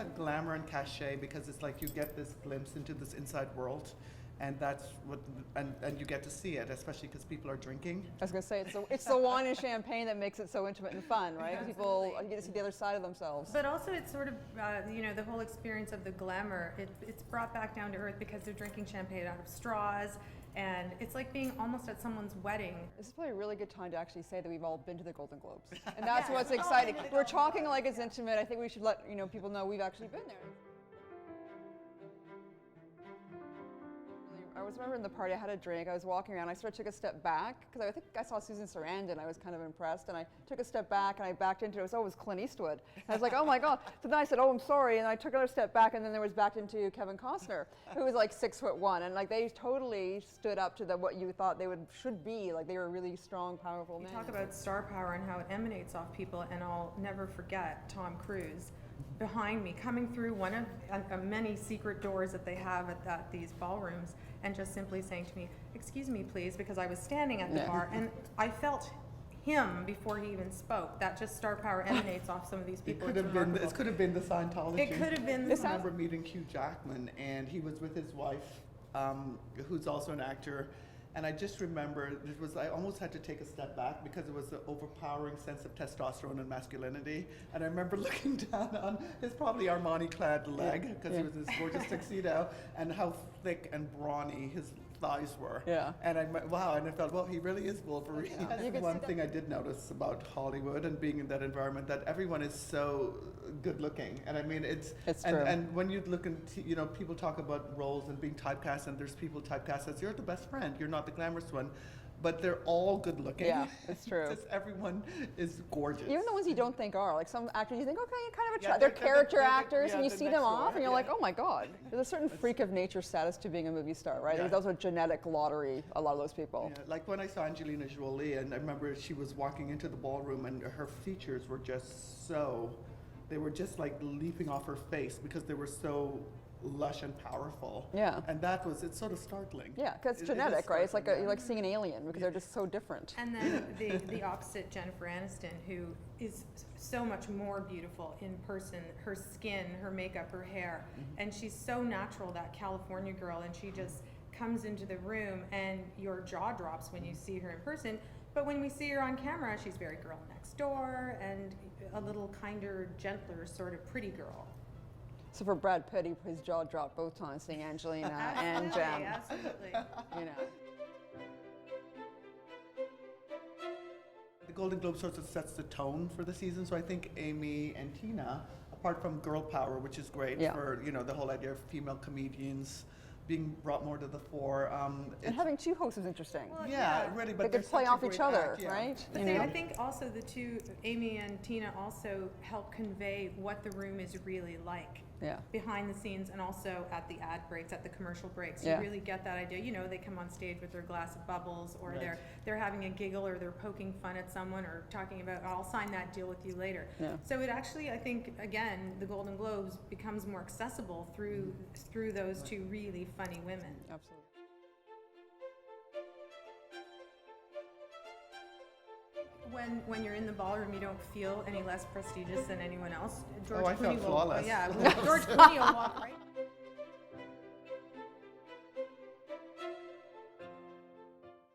that glamour and cachet because it's like you get this glimpse into this inside world. And that's what, and you get to see it, especially because people are drinking. I was going to say, it's the wine and champagne that makes it so intimate and fun, right? Absolutely. People get to see the other side of themselves. But also it's sort of, the whole experience of the glamour, it's brought back down to earth because they're drinking champagne out of straws, and it's like being almost at someone's wedding. This is probably a really good time to actually say that we've all been to the Golden Globes. And that's what's exciting. We're talking like it's intimate. I think we should let people know we've actually been there. I was remembering the party, I had a drink, I was walking around, I sort of took a step back, because I think I saw Susan Sarandon, I was kind of impressed, and I took a step back and I backed into it, it was Clint Eastwood. And I was like, oh my God. So then I said, oh, I'm sorry, and I took another step back, and then there was backed into Kevin Costner, who was like 6'1", and like they totally stood up to what you thought they should be, like they were really strong, powerful men. You talk about star power and how it emanates off people, and I'll never forget Tom Cruise behind me, coming through one of many secret doors that they have at these ballrooms, and just simply saying to me, excuse me please, because I was standing at the bar, and I felt him before he even spoke. That just star power emanates off some of these people. It could have been the Scientology. It could have been. I remember meeting Hugh Jackman, and he was with his wife, who's also an actor. And I just remember I almost had to take a step back because it was the overpowering sense of testosterone and masculinity. And I remember looking down on his probably Armani-clad leg, because he was in this gorgeous tuxedo, and how thick and brawny his thighs were. Yeah. And I felt, well, he really is Wolverine. Yeah. That's one thing I did notice about Hollywood and being in that environment, that everyone is so good looking. And I mean, it's true. And when you look into, people talk about roles and being typecast, and there's people typecast as you're the best friend, you're not the glamorous one. But they're all good looking. Yeah, it's true. Just everyone is gorgeous. Even the ones you don't think are, like some actors you think, okay, kind of Yeah, they're they're character actors, and you the see next them off, door, and you're like, oh my God. There's a certain freak of nature status to being a movie star, right? Yeah. There's also a genetic lottery, a lot of those people. Yeah, like when I saw Angelina Jolie, and I remember she was walking into the ballroom, and her features were just they were just like leaping off her face because they were so lush and powerful. Yeah. And it's sort of startling. Yeah, because it's genetic, right? It's like you're like seeing an alien because they're just so different. And then the opposite, Jennifer Aniston, who is so much more beautiful in person, her skin, her makeup, her hair, and she's so natural, that California girl, and she just comes into the room and your jaw drops when you see her in person. But when we see her on camera, she's very girl next door and a little kinder, gentler, sort of pretty girl. So for Brad Pitt, his jaw dropped both times seeing Angelina and Jen. Absolutely. You know. The Golden Globe sort of sets the tone for the season, so I think Amy and Tina, apart from girl power, which is great for the whole idea of female comedians being brought more to the fore. And having two hosts is interesting. Well, really, but they could play off each other, right? But I think also the two, Amy and Tina, also help convey what the room is really like. Yeah. Behind the scenes, and also at the ad breaks, at the commercial breaks. Yeah. You really get that idea. They come on stage with their glass of bubbles, or they're having a giggle, or they're poking fun at someone, or talking about, I'll sign that deal with you later. Yeah. So it actually, I think, again, the Golden Globes becomes more accessible through those two really funny women. Absolutely. When you're in the ballroom, you don't feel any less prestigious than anyone else. I felt flawless. George Clooney will walk right